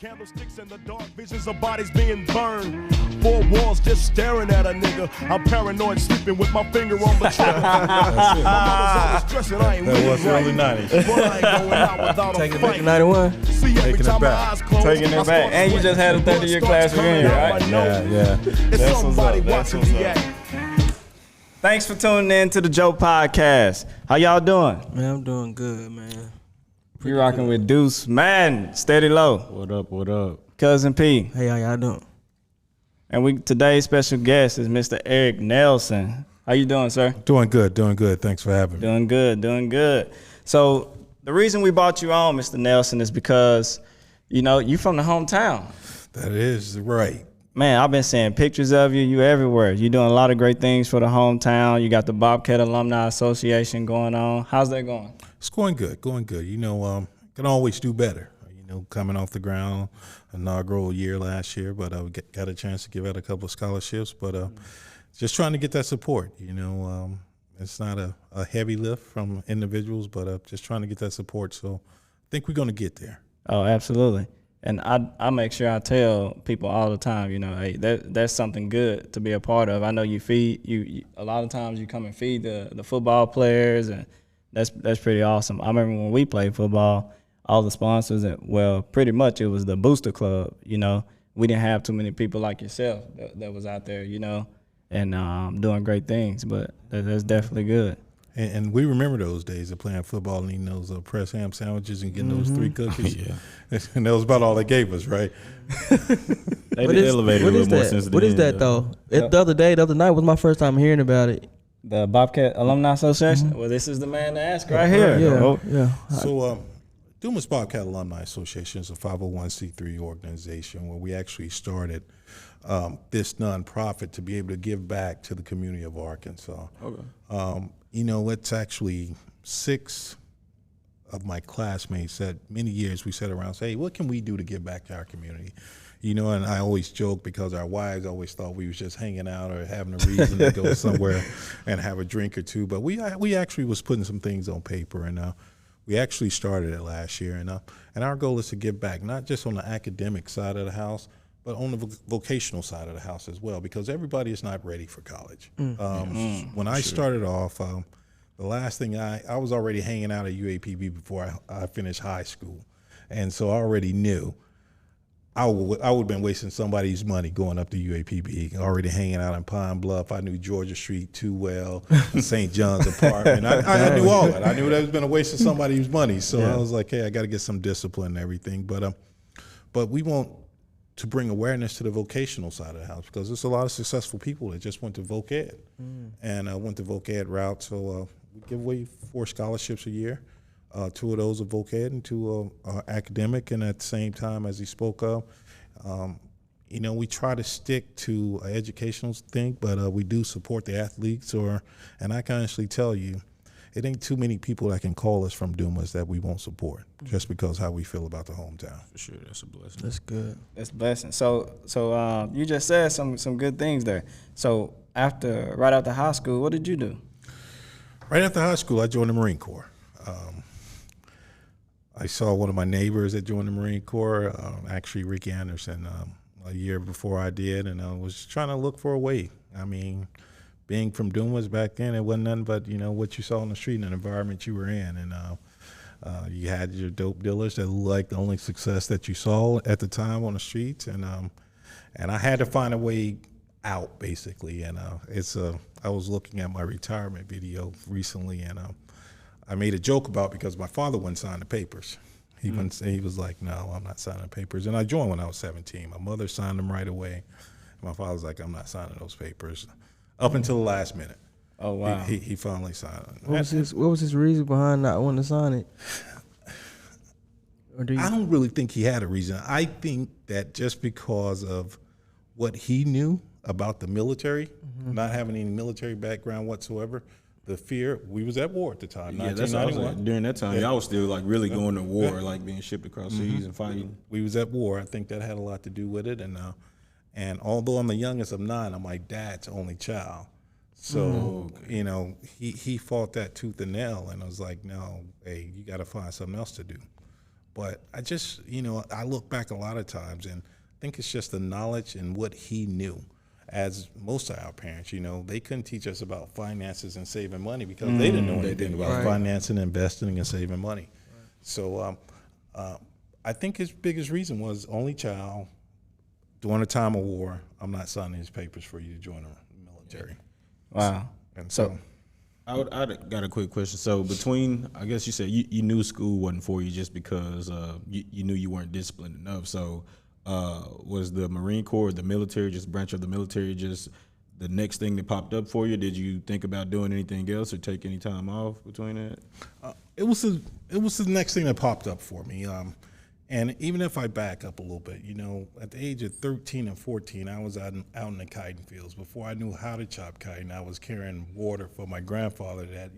Candlesticks in the dark, visions of bodies being burned. Four walls just staring at a nigga. I'm paranoid, sleeping with my finger on the trigger. My mother's always stressing I ain't That was right. early 90s. But I ain't going out without Taking a it back fight. to 91. See, every Taking it time my back. eyes close, Taking it I back. start And you just had a sweating. 30-year Blood class starts reunion, coming out right? my nose. Yeah. It's That's somebody what's up. That's watching the what's up. act. Thanks for tuning in to the Joe Podcast. How y'all doing? Man, I'm doing good, man. You rocking with Deuce, man, steady low. What up? What up? Cousin P. Hey, how y'all doing? And today's special guest is Mr. Eric Nelson. How you doing, sir? Doing good. Doing good. Thanks for having me. Doing good, doing good. So the reason we brought you on, Mr. Nelson, is because, you from the hometown. That is right. Man, I've been seeing pictures of you. You everywhere. You're doing a lot of great things for the hometown. You got the Bobcat Alumni Association going on. How's that going? It's going good. Going good. Can always do better. Coming off the ground, inaugural year last year, but we got a chance to give out a couple of scholarships. But just trying to get that support. It's not a heavy lift from individuals, but just trying to get that support. So I think we're going to get there. Oh, absolutely. And I make sure I tell people all the time, hey, that's something good to be a part of. I know you feed you a lot of times you come and feed the football players, and that's pretty awesome. I remember when we played football, all the sponsors, pretty much it was the Booster Club. We didn't have too many people like yourself that was out there, and doing great things. But that's definitely good. And we remember those days of playing football and eating those pressed ham sandwiches and getting those 3 cookies. Yeah. And that was about all they gave us, right? They elevated a little more since then. What is that, though? The other night was my first time hearing about it. The Bobcat Alumni Association? Well, this is the man to ask right here. Yeah. So Dumas Bobcat Alumni Association is a 501c3 organization where we actually started this nonprofit to be able to give back to the community of Arkansas. Okay. It's actually 6 of my classmates that many years we sat around and say, hey, what can we do to give back to our community? And I always joke because our wives always thought we was just hanging out or having a reason to go somewhere and have a drink or two. But we actually was putting some things on paper, and we actually started it last year. And our goal is to give back, not just on the academic side of the house, but on the vocational side of the house as well, because everybody is not ready for college. When I started off, the last thing I was already hanging out at UAPB before I finished high school. And so I already knew I would have been wasting somebody's money going up to UAPB, already hanging out in Pine Bluff. I knew Georgia Street too well, St. John's apartment. I knew all that. I knew that was been a waste of somebody's money. So I was like, hey, I got to get some discipline and everything. But we want to bring awareness to the vocational side of the house, because there's a lot of successful people that just went to voc ed and went the voc ed route. So we give away 4 scholarships a year. 2 of those are voc ed and 2 are academic. And at the same time, as he spoke of, we try to stick to an educational thing, but we do support the athletes. And I can honestly tell you, it ain't too many people that can call us from Dumas that we won't support, just because how we feel about the hometown. For sure, that's a blessing. That's good. That's a blessing. So you just said some good things there. So right after high school, what did you do? Right after high school, I joined the Marine Corps. I saw one of my neighbors that joined the Marine Corps, actually Ricky Anderson, a year before I did, and I was trying to look for a way. I mean, being from Dumas back then, it wasn't nothing but, what you saw on the street and the environment you were in. And you had your dope dealers that looked like the only success that you saw at the time on the streets. And I had to find a way out, basically. And I was looking at my retirement video recently, and I made a joke about, because my father wouldn't sign the papers. He was like, no, I'm not signing papers. And I joined when I was 17. My mother signed them right away. My father was like, I'm not signing those papers. Up until the last minute. Oh, wow. He finally signed it. What was his reason behind not wanting to sign it? I don't really think he had a reason. I think that just because of what he knew about the military, not having any military background whatsoever, the fear, we was at war at the time, Yeah, that's what I was like. During that time, y'all was still like really going to war, like being shipped across seas and fighting. We was at war. I think that had a lot to do with it. And although I'm the youngest of 9, I'm my dad's only child. So, he fought that tooth and nail, and I was like, no, hey, you got to find something else to do. But I just, I look back a lot of times and think it's just the knowledge and what he knew. As most of our parents, they couldn't teach us about finances and saving money because they didn't know anything about financing, investing, and saving money. Right. So I think his biggest reason was only child. During a time of war, I'm not signing his papers for you to join the military. Wow. And so I got a quick question. So between, I guess you said you knew school wasn't for you just because you knew you weren't disciplined enough. So was the Marine Corps, the military, just branch of the military, just the next thing that popped up for you? Did you think about doing anything else or take any time off between that? It was the next thing that popped up for me. And even if I back up a little bit, at the age of 13 and 14, I was out in the kiting fields. Before I knew how to chop kiting, I was carrying water for my grandfather that,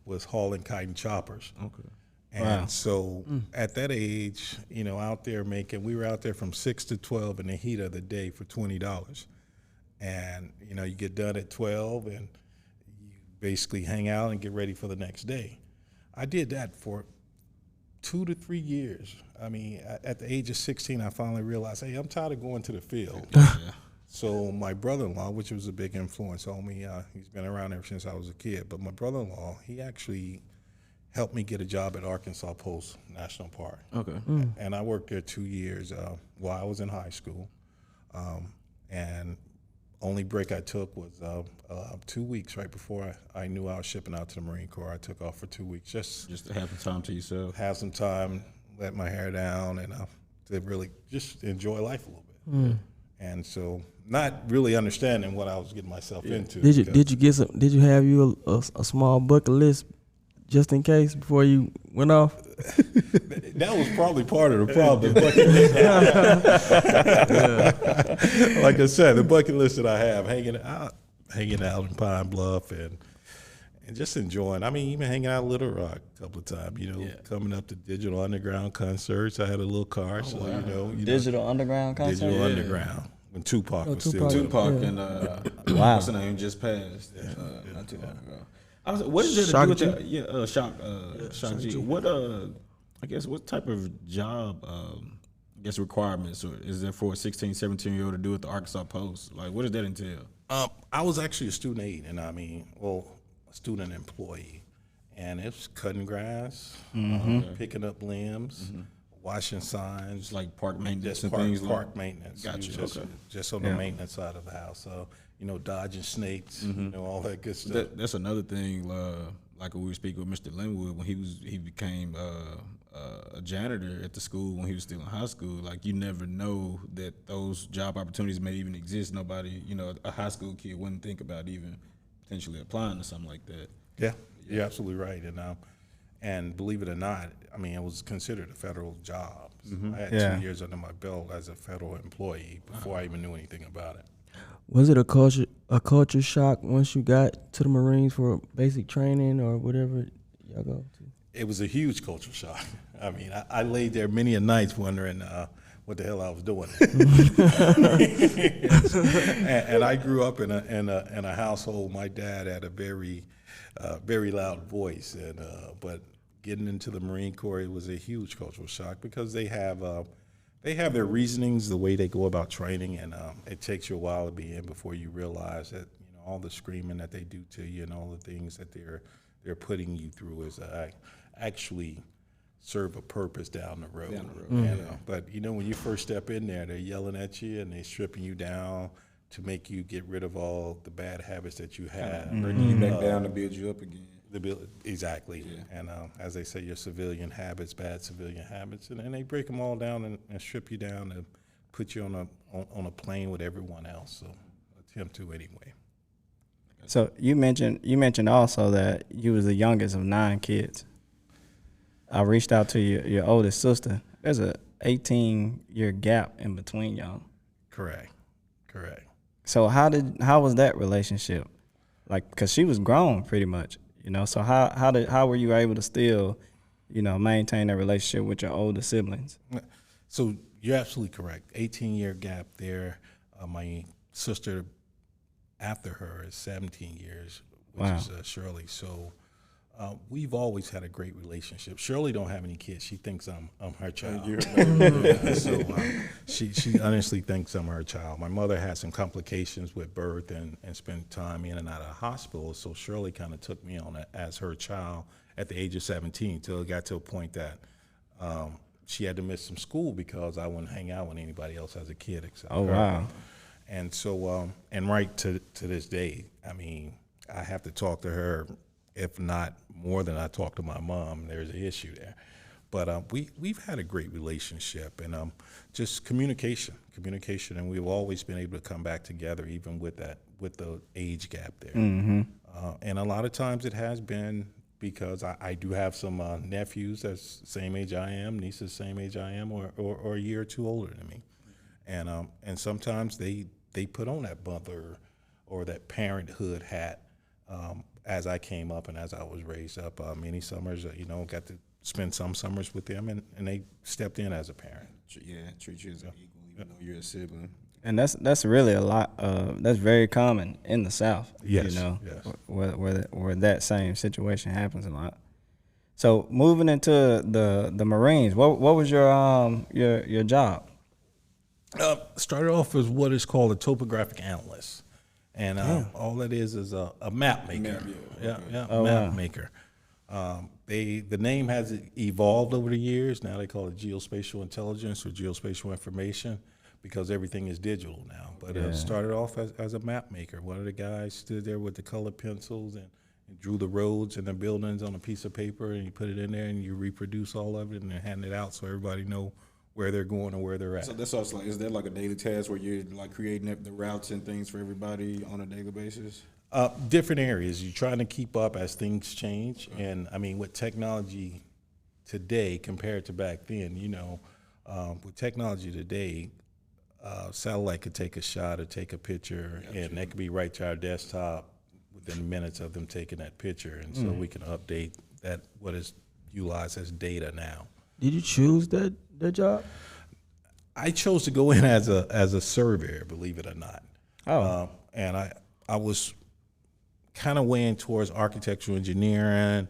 was hauling kiting choppers. Okay. And so at that age, out there we were out there from 6 to 12 in the heat of the day for $20. And, you get done at 12 and you basically hang out and get ready for the next day. I did that for 2 to 3 years. I mean, at the age of 16, I finally realized, hey, I'm tired of going to the field. So my brother-in-law, which was a big influence on me, he's been around ever since I was a kid, but my brother-in-law, he actually helped me get a job at Arkansas Post National Park. Okay. And I worked there 2 years while I was in high school. And only break I took was 2 weeks right before I knew I was shipping out to the Marine Corps. I took off for 2 weeks just to have some time to yourself. Have some time, let my hair down, and to really just enjoy life a little bit. And so, not really understanding what I was getting myself into. Did you have you a small bucket list just in case before you went off? That was probably part of the problem. Like I said, the bucket list that I have, hanging out in Pine Bluff and just enjoying. I mean, even hanging out in Little Rock a couple of times. Coming up to Digital Underground concerts. I had a little car, Digital Underground concert. Digital Underground when Tupac was still Tupac and what's the name just passed not too long ago. What is it to do with that? Shock G. What I guess what type of job requirements or is there for a 16, 17-year-old to do at the Arkansas Post? Like, what does that entail? I was actually a student aide, and a student employee, and it's cutting grass, picking up limbs, washing signs, like park maintenance and things. Park maintenance. Gotcha. Just on the maintenance side of the house. So dodging snakes, all that good stuff. That's another thing. Like when we were speaking with Mr. Linwood when he became a janitor at the school when he was still in high school. Like you never know that those job opportunities may even exist. Nobody, a high school kid wouldn't think about even potentially applying to something like that. Yeah, you're absolutely right. And believe it or not, I mean, it was considered a federal job. So I had 2 years under my belt as a federal employee before I even knew anything about it. Was it a culture shock once you got to the Marines for basic training or whatever y'all go to? It was a huge culture shock. I mean, I laid there many a nights wondering what the hell I was doing. and I grew up in a household. My dad had a very loud voice, but getting into the Marine Corps, it was a huge cultural shock because they have their reasonings, the way they go about training, and it takes you a while to be in before you realize that all the screaming that they do to you and all the things that they're putting you through is actually serve a purpose down the road. But when you first step in there, they're yelling at you and they're stripping you down to make you get rid of all the bad habits that you have, bringing you back down to build you up again. Exactly. Yeah. And as they say, your civilian habits, bad civilian habits, and they break them all down and strip you down and put you on a plane with everyone else. So attempt to anyway. So you mentioned also that you was the youngest of 9 kids. I reached out to your oldest sister. There's a 18-year gap in between y'all. Correct. So how was that relationship? Like, because she was grown pretty much. So how were you able to still, maintain that relationship with your older siblings? So you're absolutely correct. 18-year gap there. My sister after her is 17 years, which is Shirley. So We've always had a great relationship. Shirley don't have any kids. She thinks I'm her child. So she honestly thinks I'm her child. My mother had some complications with birth and spent time in and out of the hospital. So Shirley kind of took me on as her child at the age of 17 till it got to a point that she had to miss some school because I wouldn't hang out with anybody else as a kid except Oh, her. wow. And so, and right to this day, I mean, I have to talk to her, if not more than I talk to my mom. There's an issue there. But we've had a great relationship, and just communication, and we've always been able to come back together, even with the age gap there. And a lot of times it has been because I do have some nephews that's the same age I am, nieces same age I am, or a year or two older than me. And sometimes they put on that mother or that parenthood hat as I came up and as I was raised up. Many summers, got to spend some summers with them, and they stepped in as a parent. Yeah, treat you as an equal, even though you're a sibling. And that's really a lot. That's very common in the South. Yes, yes. yes. Where that same situation happens a lot. So moving into the Marines, what was your job? Started off as what is called a topographic analyst, and all that is a map maker. Map maker. The name has evolved over the years. Now they call it geospatial intelligence or geospatial information because everything is digital now. But it started off as a map maker. One of the guys stood there with the colored pencils and drew the roads and the buildings on a piece of paper, and you put it in there and you reproduce all of it and then hand it out so everybody know where they're going and where they're at. So that's also like, is there like a daily task where you're like creating the routes and things for everybody on a daily basis? Different areas. You're trying to keep up as things change. And I mean, with technology today compared to back then, with technology today, satellite could take a shot or take a picture, and that could be right to our desktop within minutes of them taking that picture. And so we can update that, what is utilized as data now. Did you choose that job? I chose to go in as a surveyor, believe it or not. And I was kind of weighing towards architectural engineering,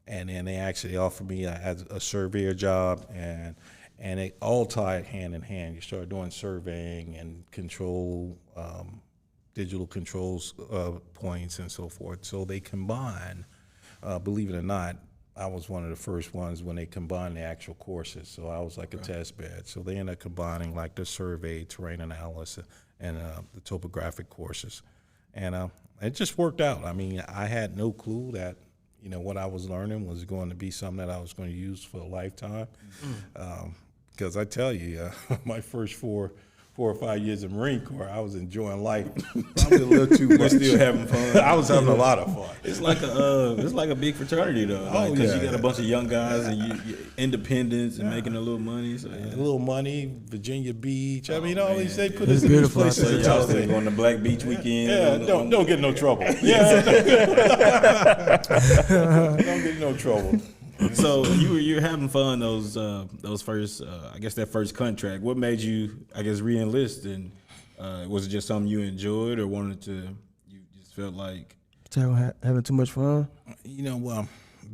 and then they actually offered me a surveyor job, and it all tied hand in hand. You start doing surveying and control, digital controls points and so forth. So they combine, believe it or not, I was one of the first ones when they combined the actual courses. So I was like a test bed. So they ended up combining like the survey, terrain analysis, and the topographic courses. And it just worked out. I mean, I had no clue that, what I was learning was going to be something that I was going to use for a lifetime. Because I tell you, my first four or 5 years in Marine Corps, I was enjoying life probably a little too much. Still having fun. I was having a lot of fun. It's like a big fraternity though. Because you got a bunch of young guys and you independence and making a little money. So A little money, Virginia Beach. I mean, all these, they put It's us in these beautiful out places. there. that y'all y'all still say, going to Black Beach weekend. yeah, don't get in no trouble. Yeah, don't get in no trouble. So you're having fun those first I guess that first contract. What made you re-enlist, and was it just something you enjoyed or you just felt like Having too much fun?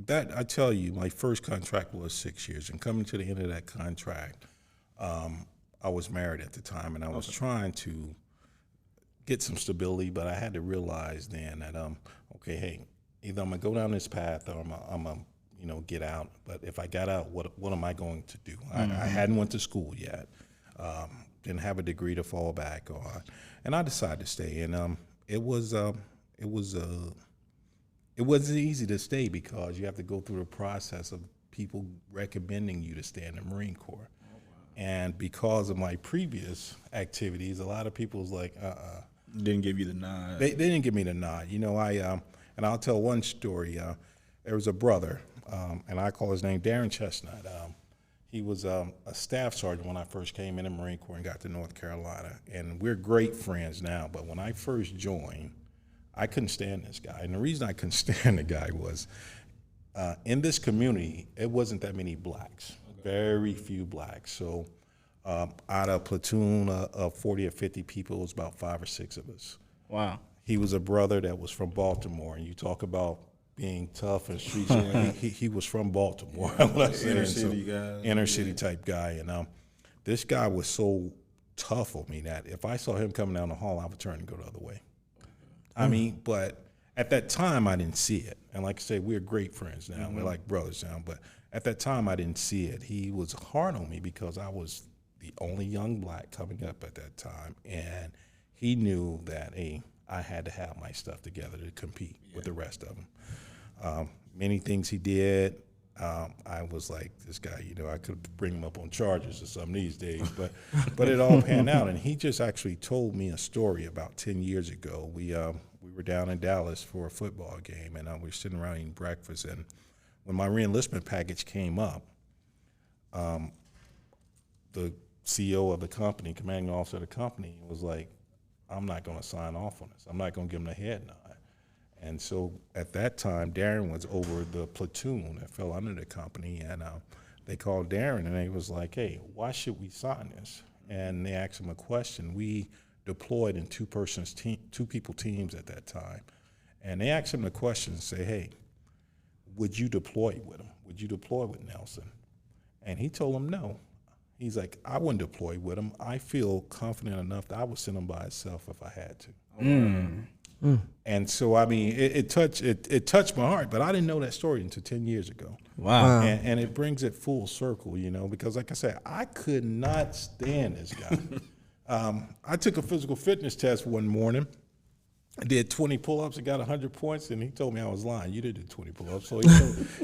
That I tell you, my first contract was 6 years, and coming to the end of that contract, I was married at the time, and I was trying to get some stability, but I had to realize then that hey, either I'm gonna go down this path or I'm gonna get out. But if I got out, what am I going to do? I hadn't went to school yet, didn't have a degree to fall back on, and I decided to stay. And it wasn't easy to stay because you have to go through the process of people recommending you to stay in the Marine Corps. And because of my previous activities, a lot of people was like, didn't give you the nod? They didn't give me the nod. And I'll tell one story. There was a brother, and I call his name Darren Chestnut. He was a staff sergeant when I first came in the Marine Corps and got to North Carolina. And we're great friends now, but when I first joined, I couldn't stand this guy. And the reason I couldn't stand the guy was in this community, it wasn't that many blacks, very few blacks. So out of a platoon of 40 or 50 people, it was about 5 or 6 of us. Wow. He was a brother that was from Baltimore, and you talk about being tough and street. He was from Baltimore. Inner city guy. Inner city type guy. And this guy was so tough on me that if I saw him coming down the hall, I would turn and go the other way. I mean, but at that time, I didn't see it. And like I said, we're great friends now. We're like brothers now. But at that time, I didn't see it. He was hard on me because I was the only young black coming up at that time. And he knew that, hey, I had to have my stuff together to compete with the rest of them. Many things he did, I was like, this guy, you know, I could bring him up on charges or something these days, but it all panned out. And he just actually told me a story about 10 years ago. We were down in Dallas for a football game, and we were sitting around eating breakfast. And when my re-enlistment package came up, the CEO of the company, commanding officer of the company, was like, I'm not going to sign off on this. I'm not going to give him the head nod. And so at that time, Darren was over the platoon that fell under the company, and they called Darren, and they was like, hey, why should we sign this? And they asked him a question. We deployed in two people teams at that time. And they asked him the question and say, hey, would you deploy with him? Would you deploy with Nelson? And he told them no. He's like, I wouldn't deploy with him. I feel confident enough that I would send him by himself if I had to. And so, I mean, it touched my heart, but I didn't know that story until 10 years ago. Wow. And it brings it full circle, you know, because like I said, I could not stand this guy. I took a physical fitness test one morning. I did 20 pull-ups and got 100 points, and he told me I was lying. You didn't do 20 pull-ups. So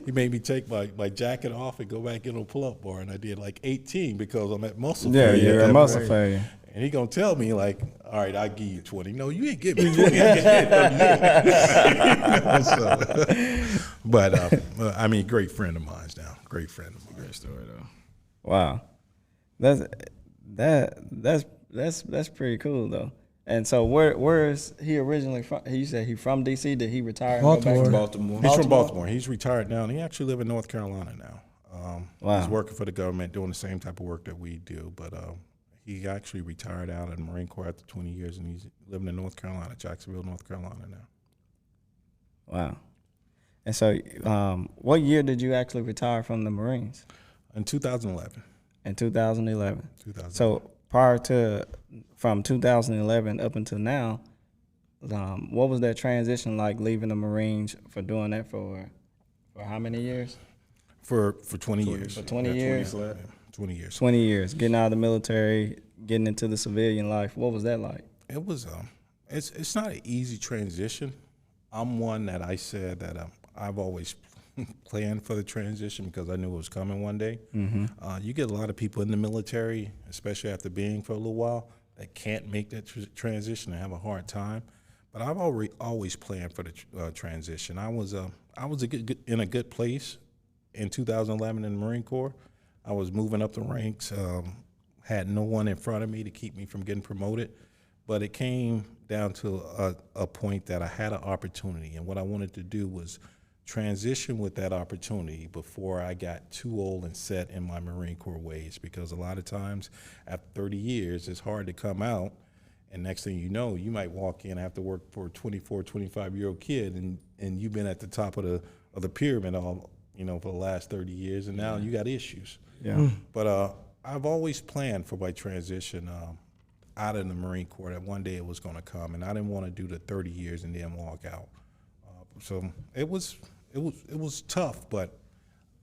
he made me take my jacket off and go back in on a pull-up bar, and I did like 18 because I'm at muscle failure. Yeah, you're at muscle failure. And he gonna tell me like, all right, I'll give you 20. No, you ain't give me 20. But I mean, great friend of mine now. Great friend of mine. Great story though. Wow, that's pretty cool though. And so where is he originally from? You said he from DC. Did he retire? And go back to Baltimore. He's from Baltimore. He's retired now, and he actually lives in North Carolina now. Wow. He's working for the government, doing the same type of work that we do. But he actually retired out of the Marine Corps after 20 years, and he's living in North Carolina, Jacksonville, North Carolina now. Wow. And so what year did you actually retire from the Marines? In 2011. In 2011. 2011. So from 2011 up until now, what was that transition like, leaving the Marines for doing that for how many years? For 20 years. For 20 years? 20 years. 20 years, getting out of the military, getting into the civilian life. What was that like? It was, it's not an easy transition. I'm one that I said that I've always planned for the transition because I knew it was coming one day. You get a lot of people in the military, especially after being for a little while, that can't make that transition and have a hard time. But I've always planned for the transition. I was in a good place in 2011 in the Marine Corps. I was moving up the ranks, had no one in front of me to keep me from getting promoted. But it came down to a point that I had an opportunity, and what I wanted to do was transition with that opportunity before I got too old and set in my Marine Corps ways, because a lot of times after 30 years, it's hard to come out, and next thing you know, you might walk in and have to work for a 24, 25-year-old kid, and you've been at the top of the pyramid all, for the last 30 years, and now you got issues. Yeah. But I've always planned for my transition out of the Marine Corps, that one day it was going to come, and I didn't want to do the 30 years and then walk out. So it was tough, but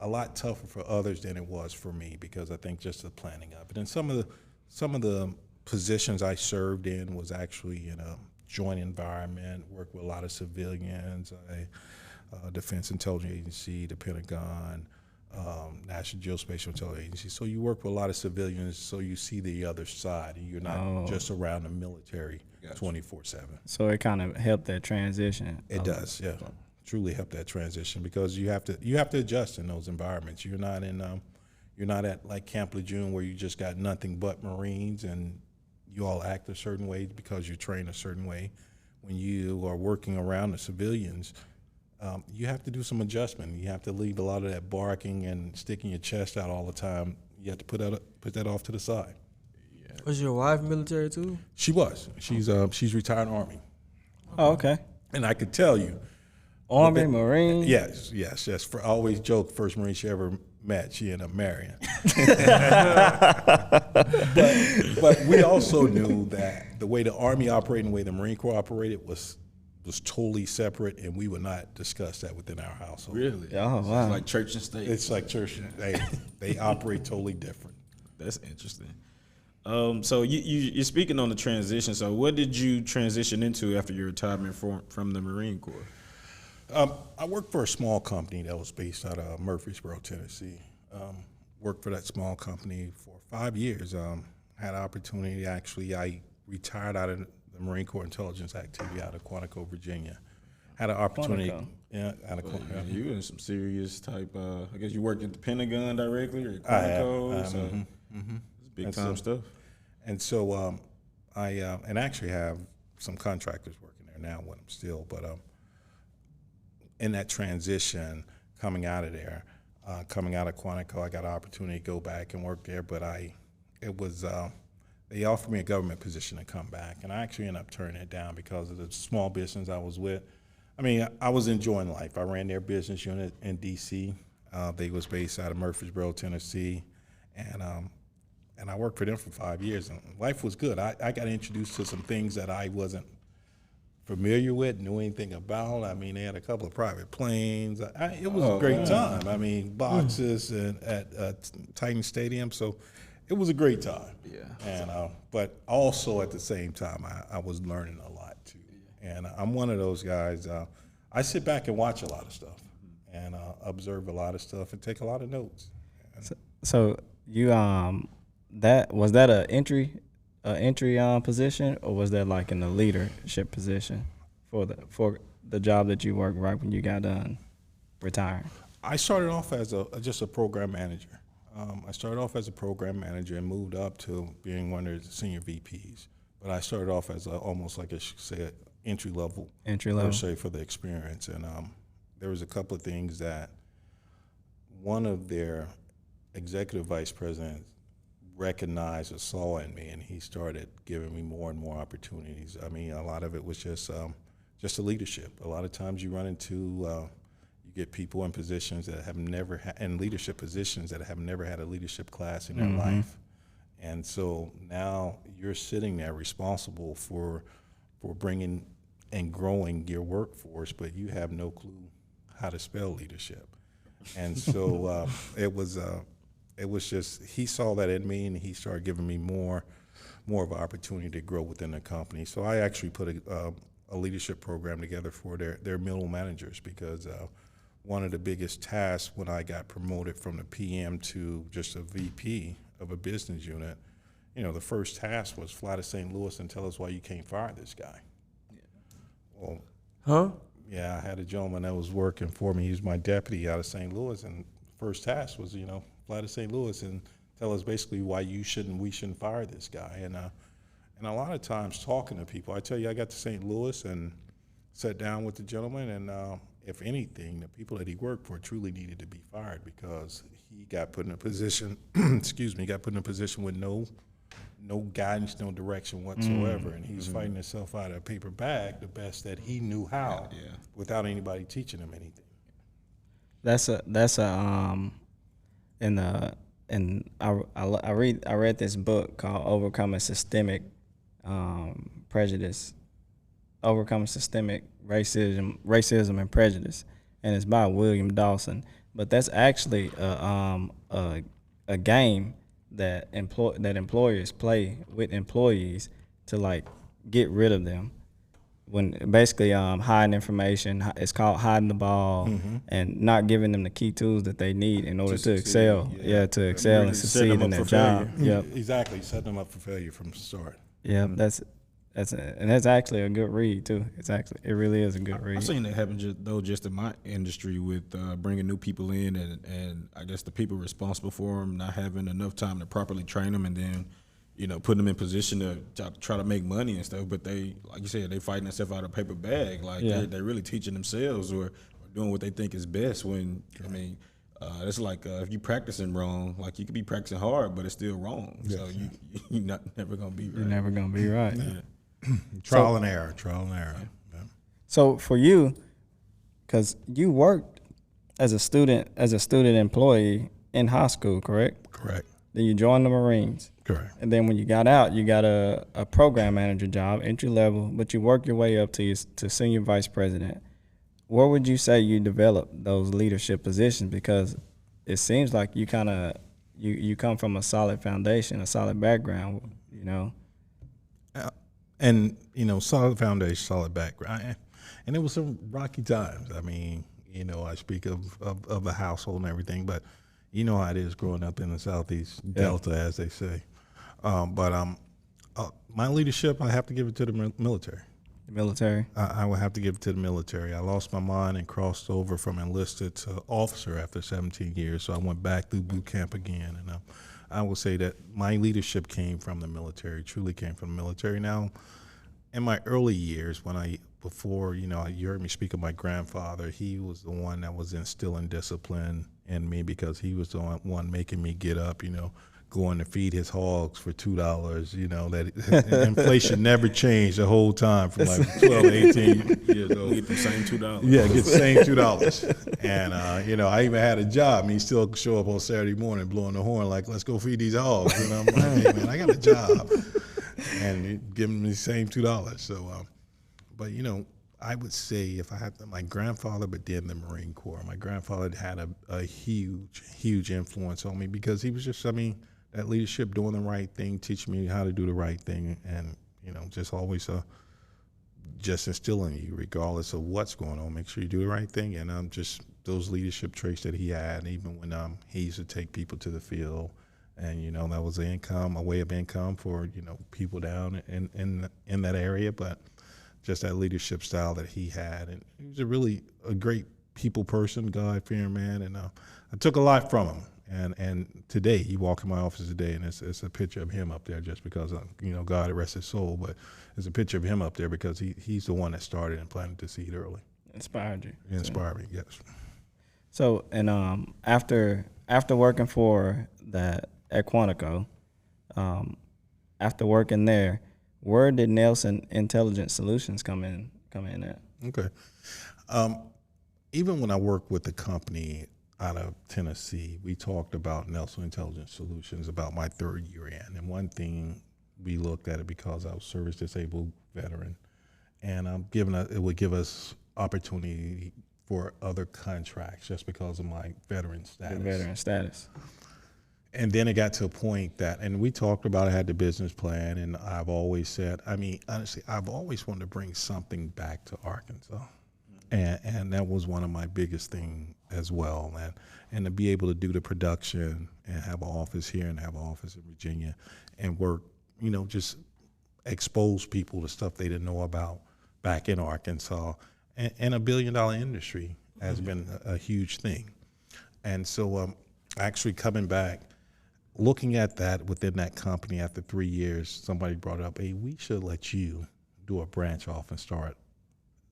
a lot tougher for others than it was for me, because I think just the planning of it. And some of the positions I served in was actually in a joint environment, worked with a lot of civilians, Defense Intelligence Agency, the Pentagon, National Geospatial Intelligence Agency. So you work with a lot of civilians, so you see the other side, and you're not just around the military 24/7. So it kind of helped that transition. It does, yeah. Truly helped that transition, because you have to adjust in those environments. You're not at like Camp Lejeune where you just got nothing but Marines and you all act a certain way because you're trained a certain way. When you are working around the civilians, you have to do some adjustment. You have to leave a lot of that barking and sticking your chest out all the time. You have to put that off to the side. Yeah. Was your wife military too? She was. She's retired Army. Oh, okay. And I could tell you, Army, Marine. Yes. I always joke, first Marine she ever met, she ended up marrying. but we also knew that the way the Army operated and the way the Marine Corps operated was totally separate, and we would not discuss that within our household. Really? Oh, wow. It's like church and state. It's like church. They operate totally different. That's interesting. So you're speaking on the transition. So what did you transition into after your retirement from the Marine Corps? I worked for a small company that was based out of Murfreesboro, Tennessee. Worked for that small company for 5 years. Had an opportunity, actually, I retired out of the Marine Corps Intelligence Activity out of Quantico, Virginia. Had an opportunity. Quantico. Yeah, out of Quantico. You in some serious type, I guess you worked at the Pentagon directly or I have. Quantico? It's big time stuff. And so I and actually have some contractors working there now with them still, but in that transition coming out of there, coming out of Quantico, I got an opportunity to go back and work there, but they offered me a government position to come back, and I actually ended up turning it down because of the small business I was with. I mean, I was enjoying life. I ran their business unit in D.C. They was based out of Murfreesboro, Tennessee, and I worked for them for 5 years, and life was good. I got introduced to some things that I wasn't familiar with, knew anything about. I mean, they had a couple of private planes. It was a great time. I mean, boxes and at Titan Stadium, so it was a great time. Yeah. And but also at the same time, I was learning a lot too. And I'm one of those guys. I sit back and watch a lot of stuff, and observe a lot of stuff, and take a lot of notes. So you that was that an entry position, or was that like in the leadership position for the job that you worked right when you got done retiring? I started off as just a program manager. I started off as a program manager and moved up to being one of the senior VPs. But I started off as almost like I should say entry level. Per se, for the experience. And there was a couple of things that one of their executive vice presidents recognized or saw in me, and he started giving me more and more opportunities. I mean, a lot of it was just the leadership. A lot of times you run into you get people in positions that have never had, in leadership positions that have never had a leadership class in their life. And so now you're sitting there responsible for bringing and growing your workforce, but you have no clue how to spell leadership. And so it was just, he saw that in me, and he started giving me more of an opportunity to grow within the company. So I actually put a leadership program together for their middle managers, because one of the biggest tasks when I got promoted from the PM to just a VP of a business unit, the first task was fly to St. Louis and tell us why you can't fire this guy. Yeah. Well, yeah, I had a gentleman that was working for me. He was my deputy out of St. Louis, and first task was, fly to St. Louis and tell us basically why we shouldn't fire this guy. And a lot of times talking to people, I tell you, I got to St. Louis and sat down with the gentleman, and if anything, the people that he worked for truly needed to be fired, because he got put in a position, got put in a position with no guidance, no direction whatsoever, and he's fighting himself out of a paper bag the best that he knew how, without anybody teaching him anything. I read this book called Overcoming Systemic Prejudice, Overcoming Systemic Racism and Prejudice, and it's by William Dawson. But that's actually a game that employers play with employees to like get rid of them. When basically hiding information, it's called hiding the ball, and not giving them the key tools that they need in order to excel. To excel and succeed in their job. Yep, exactly, setting them up for failure from the start. Yeah, that's actually a good read too. It really is a good read. I've seen that happen just in my industry with bringing new people in, and I guess the people responsible for them not having enough time to properly train them, and then putting them in position to try to make money and stuff. But they, like you said, they fighting themselves out of a paper bag. Like they're really teaching themselves or doing what they think is best. When it's like if you practicing wrong, like you could be practicing hard, but it's still wrong. Yes. So you're never gonna be right. You're never gonna be right. Trial and error. Yeah. So for you, because you worked as a student employee in high school, correct? Correct. Then you joined the Marines. Correct. And then when you got out, you got a program manager job, entry level, but you work your way up to senior vice president. Where would you say you developed those leadership positions? Because it seems like you kind of you come from a solid foundation, a solid background, you know. And, you know, solid foundation, solid background. And it was some rocky times. I mean, you know, I speak of the household and everything, but you know how it is growing up in the Southeast Delta, as they say. My leadership, I have to give it to the military. The military? I would have to give it to the military. I lost my mind and crossed over from enlisted to officer after 17 years, so I went back through boot camp again. And I will say that my leadership came from the military, truly came from the military. Now, in my early years, before, you know, you heard me speak of my grandfather, he was the one that was instilling discipline in me because he was the one making me get up, you know, going to feed his hogs for $2, you know, that inflation never changed the whole time from like 12 to 18 years old. Get the same $2. Yeah, get the same $2. And, you know, I even had a job. I mean, still show up on Saturday morning blowing the horn like, let's go feed these hogs. And I'm like, hey, man, I got a job. And giving me the same $2. So, but, you know, I would say if I had my grandfather, but then the Marine Corps, my grandfather had a huge, huge influence on me because he was just, I mean, that leadership, doing the right thing, teaching me how to do the right thing, and, you know, just always just instilling you, regardless of what's going on, make sure you do the right thing. And just those leadership traits that he had, even when he used to take people to the field, and, you know, that was a way of income for, you know, people down in that area, but just that leadership style that he had. And he was a great people person, God-fearing man, and I took a lot from him. And today, you walk in my office today, and it's a picture of him up there just because, you know, God rest his soul, but it's a picture of him up there because he's the one that started and planted the seed early. Inspired you. He inspired me, yes. So, and after working for that at Quantico, after working there, where did Nelson Intelligent Solutions come in at? Okay. Even when I worked with the company out of Tennessee, we talked about Nelson Intelligence Solutions about my third year in. And one thing we looked at it because I was service disabled veteran, and it would give us opportunity for other contracts just because of my veteran status. The veteran status. And then it got to a point that, and we talked about, I had the business plan, and I've always said, I mean, honestly, I've always wanted to bring something back to Arkansas. And that was one of my biggest things as well. And to be able to do the production and have an office here and have an office in Virginia and work, you know, just expose people to stuff they didn't know about back in Arkansas. And $1 billion industry has been a huge thing. And so actually coming back, looking at that within that company after 3 years, somebody brought up, hey, we should let you do a branch off and start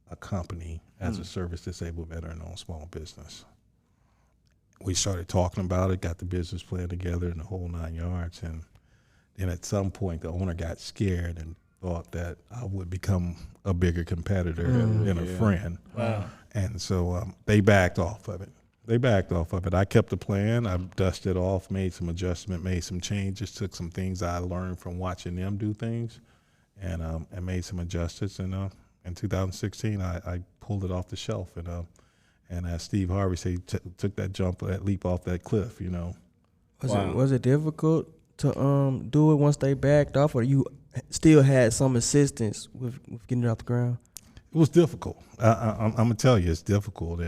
a company as a service disabled veteran-owned small business. We started talking about it, got the business plan together and the whole 9 yards. And then at some point, the owner got scared and thought that I would become a bigger competitor than a friend. Wow. And so they backed off of it. I kept the plan. I dusted off, made some adjustment, made some changes, took some things I learned from watching them do things, and made some adjustments. And in 2016, I pulled it off the shelf. And as Steve Harvey said, took that leap off that cliff, you know. Was it difficult to do it once they backed off, or you still had some assistance with getting it off the ground? It was difficult. I'm gonna tell you, it's difficult,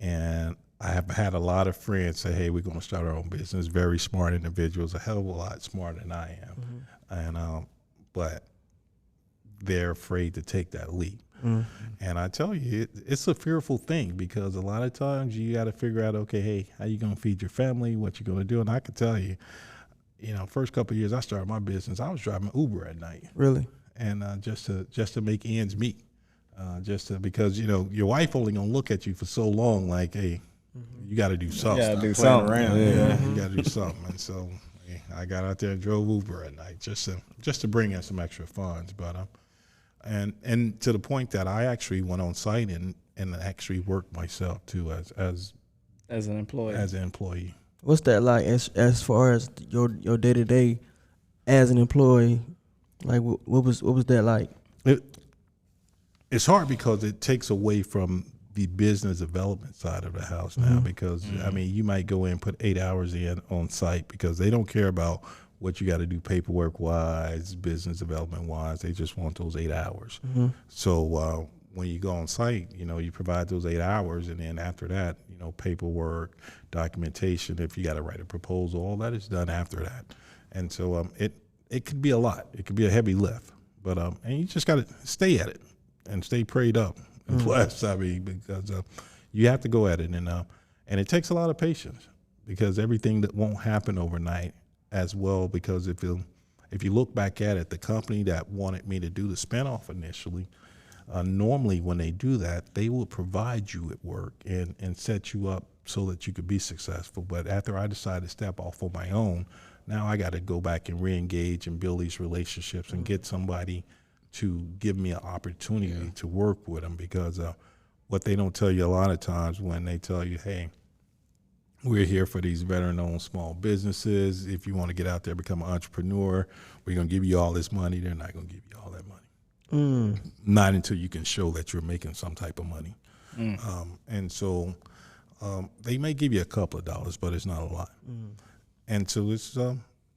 and I have had a lot of friends say, "Hey, we're gonna start our own business." Very smart individuals, a hell of a lot smarter than I am, and but they're afraid to take that leap. And I tell you, it's a fearful thing because a lot of times you got to figure out, okay, hey, how you gonna feed your family? What you gonna do? And I can tell you, you know, first couple of years I started my business, I was driving Uber at night. Really? And just to make ends meet, because you know your wife only gonna look at you for so long, like, hey, you got to do something. Yeah, do something. Around. Yeah, you got to do something. And so I got out there and drove Uber at night just to bring in some extra funds, but and to the point that I actually went on site and and actually work myself too as an employee. As an employee. What's that like as far as your day to day as an employee? Like what was that like? It's hard because it takes away from the business development side of the house now, because I mean, you might go in and put 8 hours in on site because they don't care about what you got to do paperwork wise, business development wise. They just want those 8 hours. So when you go on site, you know, you provide those 8 hours, and then after that, you know, paperwork, documentation, if you got to write a proposal, all that is done after that. And so it could be a lot. It could be a heavy lift, but and you just got to stay at it and stay prayed up and blessed. I mean, because you have to go at it, and it takes a lot of patience, because everything that won't happen overnight as well. Because if you look back at it, the company that wanted me to do the spinoff initially, normally when they do that, they will provide you at work and set you up so that you could be successful. But after I decided to step off on my own, now I got to go back and re-engage and build these relationships and get somebody to give me an opportunity to work with them. Because what they don't tell you a lot of times when they tell you, hey, we're here for these veteran-owned small businesses. If you want to get out there, become an entrepreneur, we're going to give you all this money. They're not going to give you all that money. Not until you can show that you're making some type of money. And so they may give you a couple of dollars, but it's not a lot. And so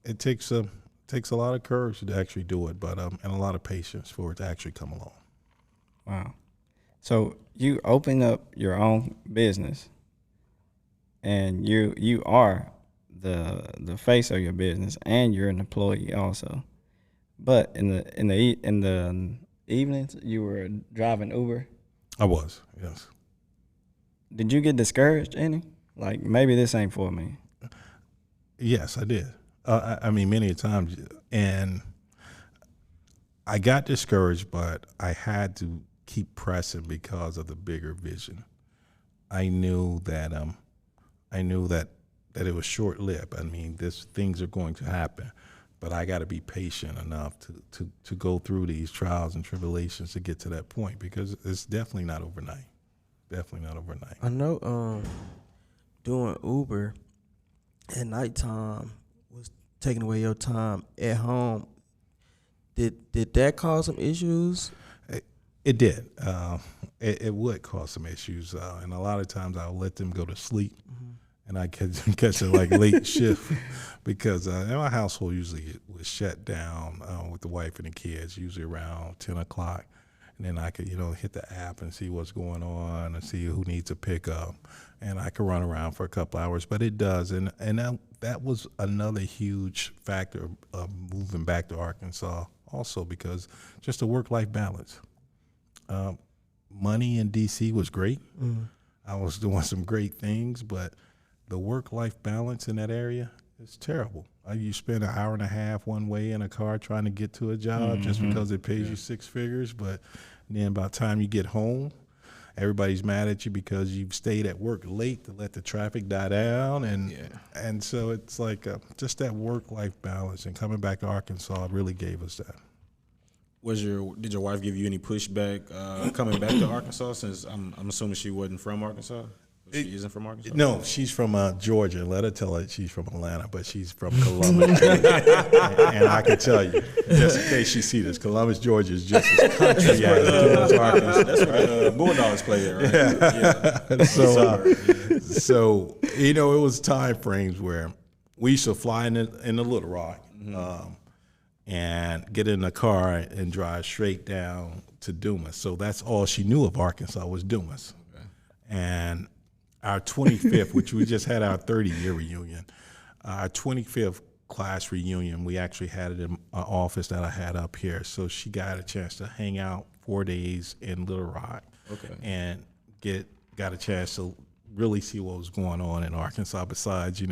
it takes a lot of courage to actually do it, but and a lot of patience for it to actually come along. Wow. So you open up your own business, and you are the face of your business, and you're an employee also. But in the evenings, you were driving Uber. I was, yes. Did you get discouraged any? Like, maybe this ain't for me. Yes, I did. I mean, many times, and I got discouraged, but I had to keep pressing because of the bigger vision. I knew that it was short lived. I mean, things are going to happen, but I got to be patient enough to go through these trials and tribulations to get to that point, because it's definitely not overnight. Definitely not overnight. I know doing Uber at nighttime was taking away your time at home. Did that cause some issues? It did. It would cause some issues, and a lot of times I'll let them go to sleep, and I catch a late shift, because in my household usually was shut down with the wife and the kids, usually around 10 o'clock. And then I could, hit the app and see what's going on and see who needs a pickup. And I could run around for a couple hours, but it does. And that was another huge factor of moving back to Arkansas also, because just the work-life balance. Money in D.C. was great. I was doing some great things, but the work-life balance in that area is terrible. You spend an hour and a half one way in a car trying to get to a job just because it pays you six figures, but then by the time you get home, everybody's mad at you because you've stayed at work late to let the traffic die down, and so it's like just that work-life balance. And coming back to Arkansas really gave us that. Did your wife give you any pushback coming back to Arkansas? Since I'm assuming she wasn't from Arkansas. She isn't from Arkansas? No, she's from Georgia. Let her tell her she's from Atlanta, but she's from Columbus. and I can tell you, just in case she sees this, Columbus, Georgia is just as country as Dumas, Arkansas. That's where Bulldogs play there, right? Yeah. So it was time frames where we used to fly in the Little Rock and get in the car and drive straight down to Dumas. So that's all she knew of Arkansas was Dumas. Okay. And our 25th, which we just had our 30-year reunion, our 25th class reunion, we actually had it in an office that I had up here. So she got a chance to hang out 4 days in Little Rock, and got a chance to really see what was going on in Arkansas. Besides,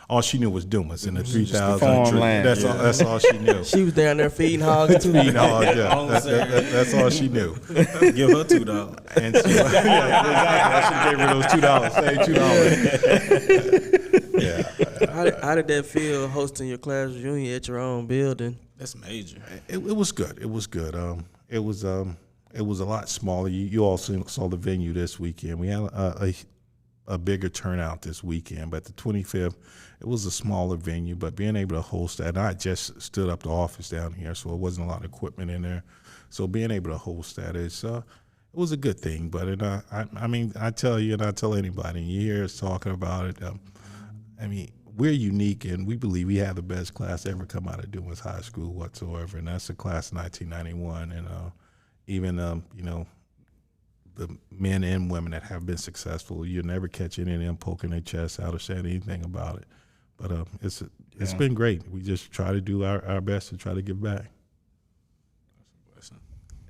all she knew was Dumas and the 3,000. That's all she knew. She was down there feeding hogs too. Feeding hogs, that's all she knew. Give her $2. And so, exactly. I should have gave her those $2. Say $2. How did that feel, hosting your class reunion at your own building? That's major. It was good. It was good. it was a lot smaller. You all saw the venue this weekend. We had a bigger turnout this weekend, but the 25th, it was a smaller venue, but being able to host that, and I just stood up the office down here, so it wasn't a lot of equipment in there. So being able to host that it was a good thing. But I mean, I tell you, and I tell anybody, and you hear us talking about it, I mean, we're unique, and we believe we have the best class ever come out of Dumas High School whatsoever, and that's the class of 1991. And even, you know, the men and women that have been successful, you'll never catch any of them poking their chest out or saying anything about it. But it's been great. We just try to do our best to try to give back.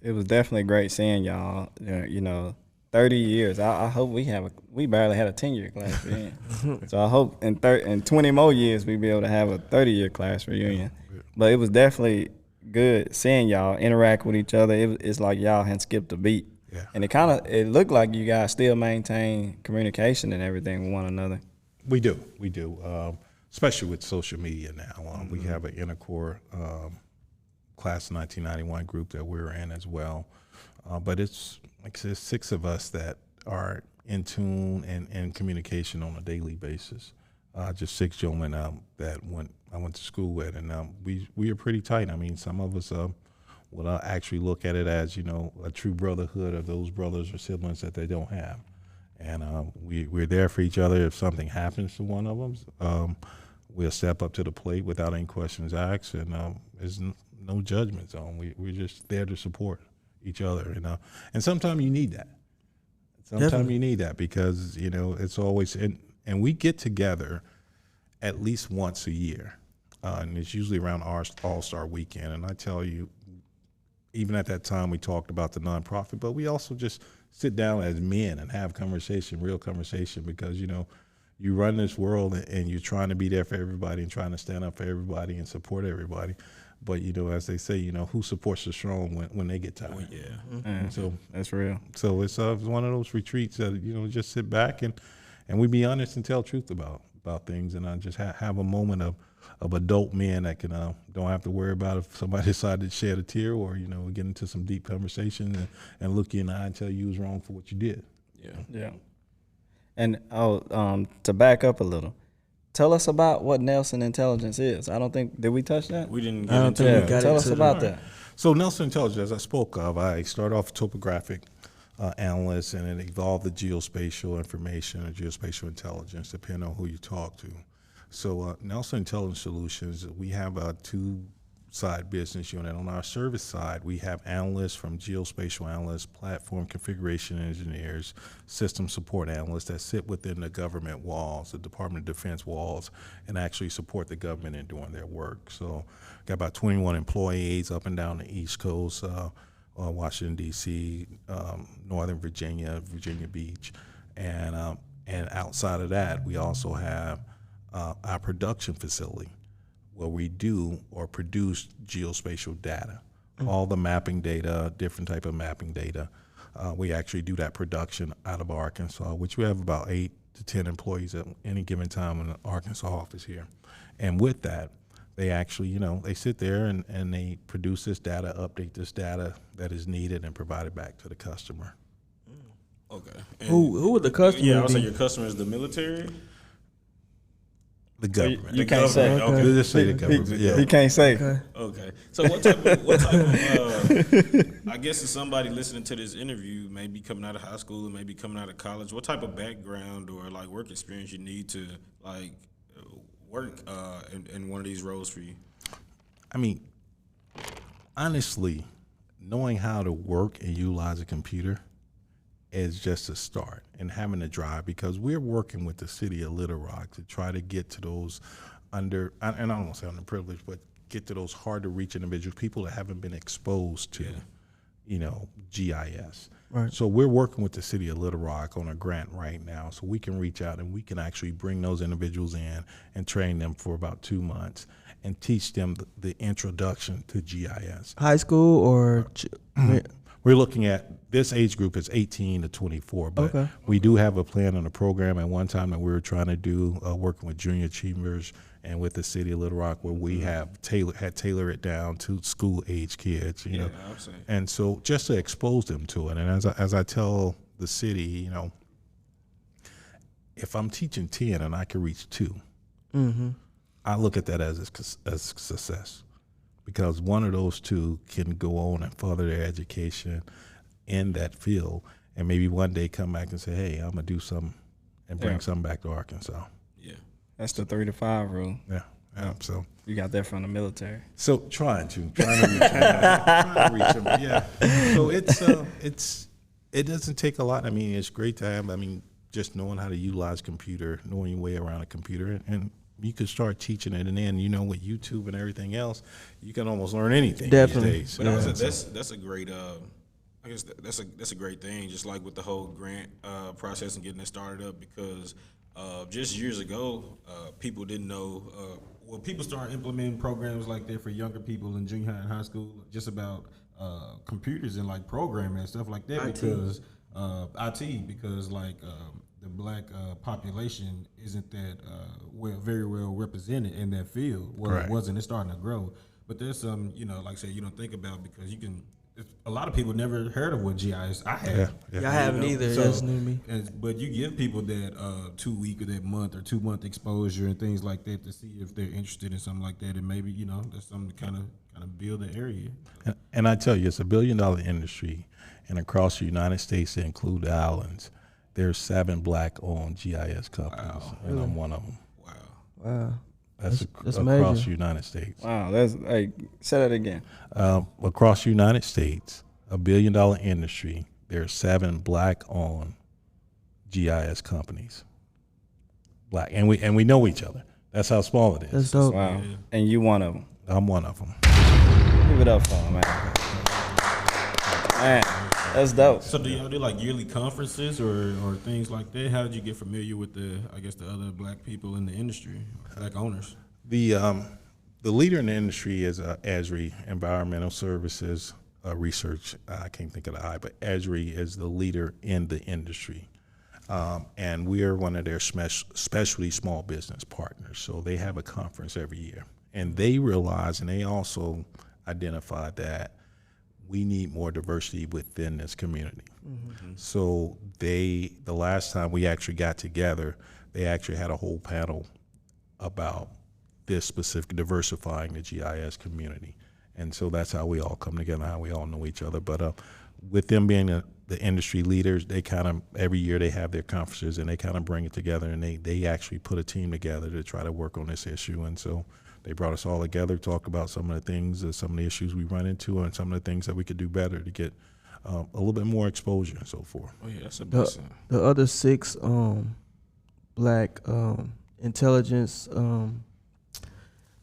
It was definitely great seeing y'all. You know, 30 years. I hope we barely had a 10-year class reunion. So I hope in 20 more years we be able to have a 30-year class reunion. Yeah. But it was definitely good seeing y'all interact with each other. It's like y'all hadn't skipped a beat. Yeah. And it looked like you guys still maintain communication and everything with one another. We do. Especially with social media now. We have an intercore class of 1991 group that we're in as well. But it's like I said, 6 of us that are in tune and in communication on a daily basis. Just 6 gentlemen that I went to school with, and we are pretty tight. I mean, some of us would actually look at it as, you know, a true brotherhood of those brothers or siblings that they don't have. And we're there for each other. If something happens to one of them, we'll step up to the plate without any questions asked, and there's no judgment zone. We're just there to support each other, you know. And sometimes you need that. Sometimes you need that because, you know, it's always, and we get together at least once a year, and it's usually around our All-Star weekend. And I tell you, even at that time, we talked about the nonprofit, but we also just sit down as men and have real conversation, because, you know, you run this world and you're trying to be there for everybody and trying to stand up for everybody and support everybody. But, you know, as they say, you know, who supports the strong when they get tired? Yeah. Mm-hmm. So that's real. So it's one of those retreats that, you know, just sit back and we be honest and tell truth about things, and just have a moment of adult men that can don't have to worry about if somebody decided to shed a tear, or, you know, get into some deep conversation and look you in the eye and tell you was wrong for what you did. Yeah. And to back up a little, tell us about what Nelson Intelligence is. I don't think, did we touch that? We didn't get into it. Tell us about that. So Nelson Intelligence, as I spoke of, I started off topographic analyst, and it evolved to geospatial information and geospatial intelligence, depending on who you talk to. So Nelson Intelligence Solutions, we have a 2-side business unit. On our service side, we have analysts from geospatial analysts, platform configuration engineers, system support analysts that sit within the government walls, the Department of Defense walls, and actually support the government in doing their work. So got about 21 employees up and down the East Coast, Washington, D.C., Northern Virginia, Virginia Beach. And outside of that, we also have our production facility, where we do or produce geospatial data, all the mapping data, different type of mapping data. We actually do that production out of Arkansas, which we have about 8 to 10 employees at any given time in the Arkansas office here. And with that, they actually, you know, they sit there and they produce this data, update this data that is needed, and provide it back to the customer. Okay. And Who would the customer Yeah, I was be? saying your customer is the military? The government. You can't say. Okay. We'll just say the government. Yeah. He can't say. Okay. So what type of I guess if somebody listening to this interview may be coming out of high school or maybe coming out of college, what type of background or like work experience you need to like work in one of these roles for you? I mean, honestly, knowing how to work and utilize a computer is just a start, and having a drive, because we're working with the city of Little Rock to try to get to those and I don't want to say underprivileged, but get to those hard to reach individuals, people that haven't been exposed to, you know, GIS. Right. So we're working with the city of Little Rock on a grant right now, so we can reach out and we can actually bring those individuals in and train them for about 2 months and teach them the introduction to GIS. High school or? We're looking at this age group is 18 to 24, but we do have a plan on a program at one time that we were trying to do, working with junior achievers and with the city of Little Rock, where we have tailor it down to school age kids, you know, and so just to expose them to it. And as I tell the city, you know, if I'm teaching 10 and I can reach 2, I look at that as a success, because one of those 2 can go on and further their education in that field, and maybe one day come back and say, hey, I'm gonna do something and bring something back to Arkansas. Yeah, That's the 3 to 5 rule. Yeah. So You got that from the military. So trying to reach them. Trying to reach them. Yeah. So it doesn't take a lot. I mean, it's great to have. I mean, just knowing how to utilize computer, knowing your way around a computer, and you could start teaching it. And then, you know, with YouTube and everything else, you can almost learn anything Definitely. these days. But that's a great. I guess that's a great thing. Just like with the whole grant process and getting it started up, because just years ago, people didn't know. Well, people started implementing programs like that for younger people in junior high and high school, just about computers and like programming and stuff like that. IT. Because IT, because like the black population isn't that very well represented in that field. Well, Correct. it wasn't. It's starting to grow. But there's some, you know, like I said, you don't think about, because you can. A lot of people never heard of what GIS. I have. I haven't either. That's new to me. But you give people that 2 week or that month or 2 month exposure and things like that to see if they're interested in something like that, and maybe, you know, that's something to kind of build the area. And I tell you, it's $1 billion industry, and across the United States, to include the islands, there's 7 black-owned GIS companies, and I'm one of them. Wow. That's That's across major. the United States. Wow, say that again. Across the United States, $1 billion industry, there's 7 black-owned GIS companies. Black, and we know each other. That's how small it is. That's dope. Wow, and you one of them. I'm one of them. Give it up for him, man. Man, that's dope. So do y'all do like yearly conferences or things like that? How did you get familiar with the other black people in the industry, black owners? The leader in the industry is ESRI, Environmental Services Research. I can't think of the I, but ESRI is the leader in the industry. And we are one of their specialty small business partners. So they have a conference every year. And they realize, and they also identified that we need more diversity within this community. Mm-hmm. So the last time we actually got together, they actually had a whole panel about this specific, diversifying the GIS community. And so that's how we all come together, how we all know each other. But with them being the industry leaders, they kind of, every year they have their conferences and they kind of bring it together, and they actually put a team together to try to work on this issue. And so they brought us all together, talked about some of the things, some of the issues we run into, and some of the things that we could do better to get a little bit more exposure and so forth. Oh yeah, that's a blessing. The other 6 black intelligence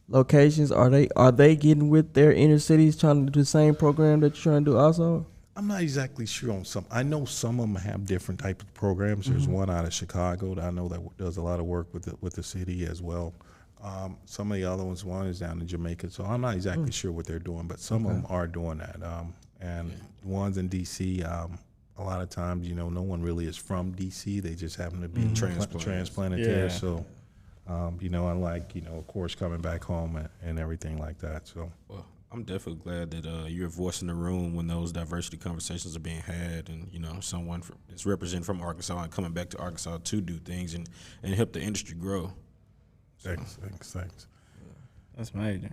locations, are they getting with their inner cities trying to do the same program that you're trying to do also? I'm not exactly sure on some. I know some of them have different type of programs. There's one out of Chicago that I know that does a lot of work with the city as well. Some of the other ones, one is down in Jamaica, so I'm not exactly sure what they're doing, but some of them are doing that. And ones in D.C., a lot of times, you know, no one really is from D.C. They just happen to be transplanted there. So, you know, unlike, you know, of course, coming back home and everything like that. So, Well, I'm definitely glad that you're a voice in the room when those diversity conversations are being had, and, you know, someone that's representing from Arkansas and coming back to Arkansas to do things and help the industry grow. thanks. That's major.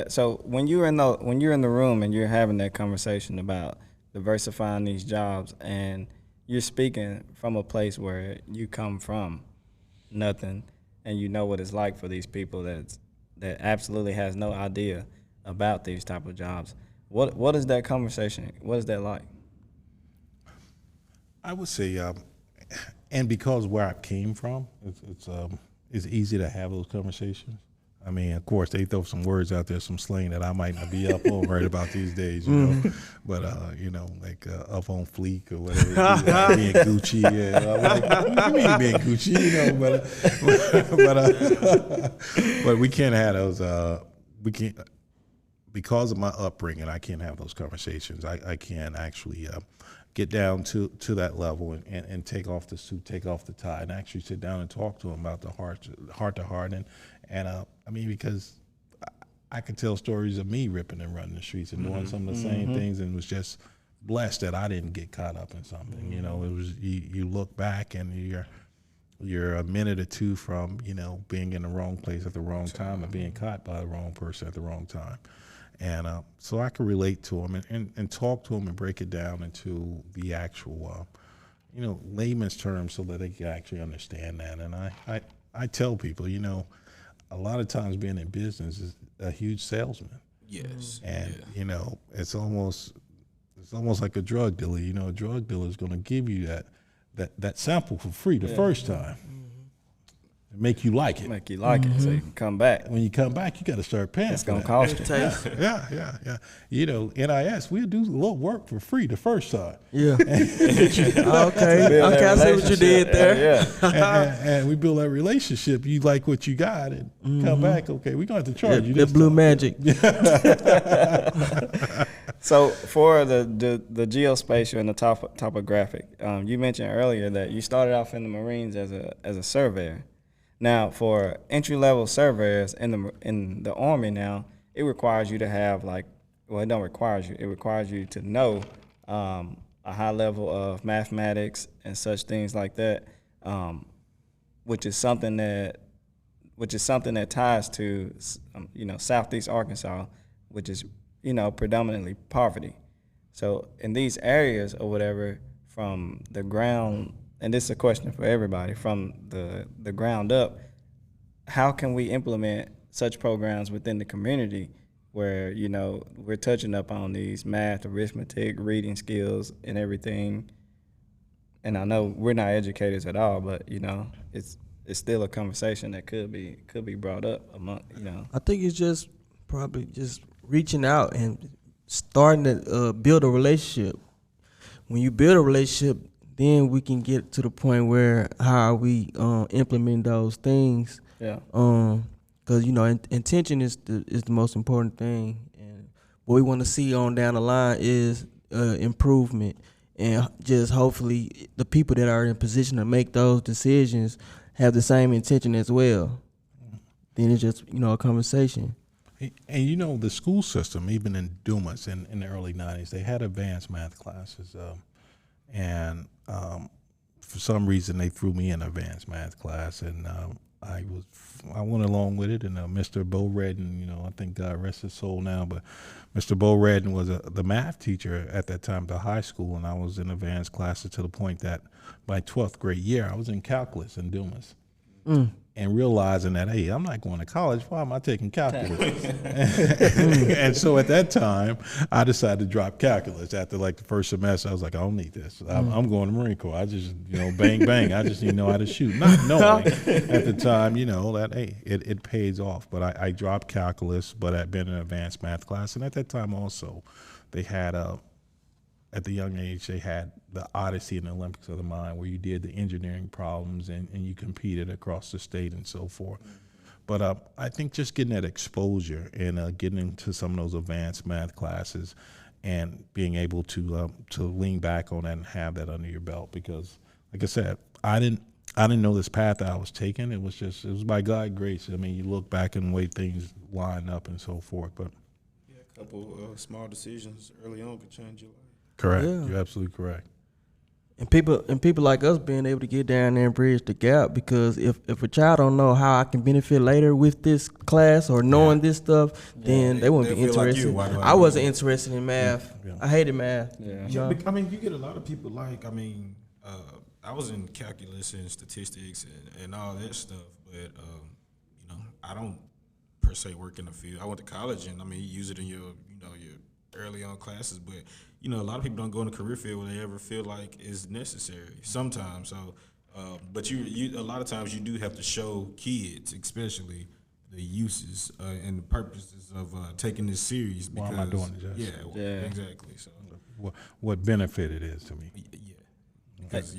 So when you're in the room and you're having that conversation about diversifying these jobs, and you're speaking from a place where you come from nothing, and you know what it's like for these people that absolutely has no idea about these type of jobs. What is that conversation? What is that like? I would say, and because where I came from, it's easy to have those conversations. I mean, of course, they throw some words out there, some slang that I might not be up on right about these days, you know. But you know, like up on fleek or whatever, like being Gucci. Yeah, I'm like, what do you mean being Gucci? You know, but we can't have those. We can't, because of my upbringing. I can't have those conversations. I can't actually get down to that level and take off the suit, take off the tie, and actually sit down and talk to them about the heart to heart, and I mean, because I could tell stories of me ripping and running the streets and doing some of the same things, and was just blessed that I didn't get caught up in something. You know, it was you look back and you're a minute or two from, you know, being in the wrong place at the wrong time and being caught by the wrong person at the wrong time. And so I could relate to them and talk to them and break it down into the actual, you know, layman's terms so that they can actually understand that. And I tell people, you know, a lot of times being in business is a huge salesman. Yes. And, you know, it's almost like a drug dealer. You know, a drug dealer is going to give you that sample for free the first time. Make you like it. Make you like it so you can come back. When you come back, you got to start paying. It's for gonna that. cost you. Yeah. You know, NIS, we'll do a little work for free the first time. Yeah. Okay, I see what you did there. And we build that relationship. You like what you got, and come back. Okay, we're going to have to charge you The this blue time. magic. So for the geospatial and the topographic, you mentioned earlier that you started off in the Marines as a surveyor. Now, for entry-level surveyors in the Army now, it requires you to have it don't require you. It requires you to know a high level of mathematics and such things like that, which is something that ties to Southeast Arkansas, which is predominantly poverty. So in these areas or whatever, from the ground. And this is a question for everybody, from the ground up, how can we implement such programs within the community where, we're touching up on these math, arithmetic, reading skills and everything? And I know we're not educators at all, but, it's still a conversation that could be brought up among, I think it's just probably just reaching out and starting to build a relationship. When you build a relationship, then we can get to the point where how we implement those things. Yeah. Because intention is the most important thing, and what we want to see on down the line is improvement, and just hopefully the people that are in position to make those decisions have the same intention as well. Then it's just a conversation. And the school system, even in Dumas in the early 90s, they had advanced math classes. And for some reason, they threw me in an advanced math class, and I went along with it. And Mr. Bo Redden, I think God rest his soul now, but Mr. Bo Redden was the math teacher at that time at the high school, and I was in advanced classes to the point that by 12th grade year, I was in calculus in Dumas. And realizing that, hey, I'm not going to college. Why am I taking calculus? And so at that time, I decided to drop calculus. After the first semester, I was like, I don't need this. I'm going to Marine Corps. I just, bang, bang. I just need to know how to shoot. Not knowing at the time, that, hey, it pays off. But I dropped calculus, but I'd been in an advanced math class. And at that time also, they had at the young age, they had the Odyssey and the Olympics of the Mind, where you did the engineering problems and you competed across the state and so forth. But I think just getting that exposure and getting into some of those advanced math classes and being able to lean back on that and have that under your belt, because, like I said, I didn't know this path that I was taking. It was by God's grace. I mean, you look back and the way things line up and so forth. But a couple small decisions early on could change your life. Correct. Yeah. You're absolutely correct. And people like us being able to get down there and bridge the gap, because if a child don't know how I can benefit later with this class or knowing this stuff, then they won't be feel like interested. you. Why do I wasn't interested in math. Yeah. I hated math. Yeah. I mean, you get a lot of people I was in calculus and statistics and all that stuff, but I don't per se work in the field. I went to college, and you use it in your early on classes, but a lot of people don't go in the career field where they ever feel like is necessary sometimes. So, but you a lot of times you do have to show kids, especially, the uses and the purposes of taking this serious. Because, Why am I doing this? Yeah, exactly. So, what benefit it is to me. yeah, because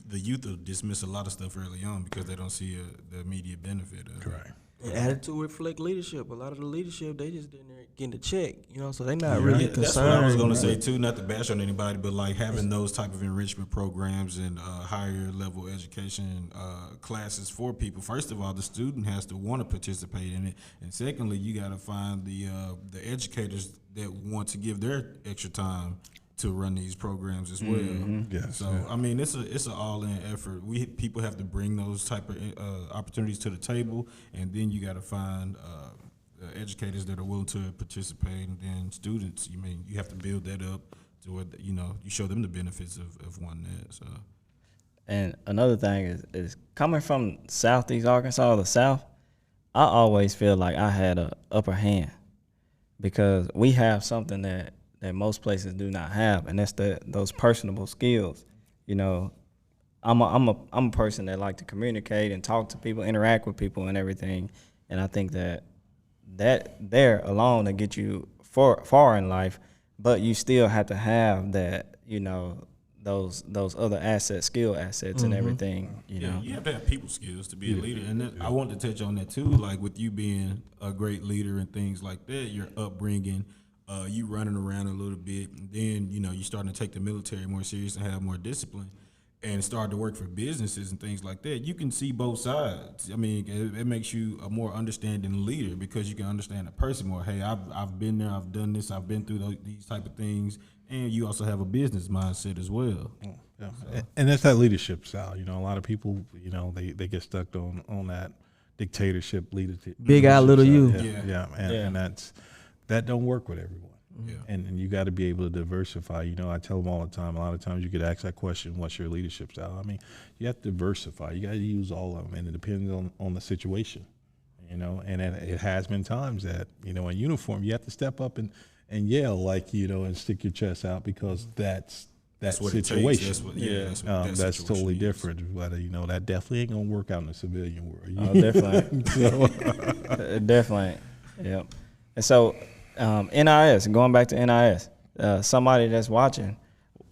the youth will dismiss a lot of stuff early on because they don't see the immediate benefit of it. Correct. And attitude reflect leadership. A lot of the leadership, they just in there getting a check, you know, so they're not really That's concerned. what I was going to say too. Not to bash on anybody, but like having those type of enrichment programs and higher level education classes for people. First of all, the student has to want to participate in it, and secondly, you got to find the educators that want to give their extra time to run these programs as well. Yes, So I mean, it's an all-in effort. People have to bring those type of opportunities to the table, and then you got to find educators that are willing to participate, and then students. You have to build that up to where you show them the benefits of wanting that. So. And another thing is coming from Southeast Arkansas, the South, I always feel like I had a upper hand because we have something that most places do not have, and that's those personable skills. You know, I'm a person that like to communicate and talk to people, interact with people, and everything. And I think that there alone to get you far in life, but you still have to have that, you know, those other skill assets and everything, you know. You have to have people skills to be a leader. And I want to touch on that too, like with you being a great leader and things like that, your upbringing, you running around a little bit, and then, you starting to take the military more serious and have more discipline and start to work for businesses and things like that. You can see both sides. I mean, it makes you a more understanding leader because you can understand a person more. Hey, I've been there, I've done this, I've been through these type of things, and you also have a business mindset as well. Yeah. And that's that leadership style. You know, a lot of people, they get stuck on that dictatorship leadership. Big eye, little you. Yeah. And that don't work with everyone. Yeah. And you got to be able to diversify. I tell them all the time, a lot of times you get asked that question, what's your leadership style? I mean, you have to diversify. You got to use all of them, and it depends on the situation, and it has been times that, in uniform, you have to step up and yell, like, and stick your chest out because that's what situation. That's totally different. But, that definitely ain't going to work out in the civilian world. Oh, definitely. Definitely. Yep. And so, NIS, going back to NIS, somebody that's watching,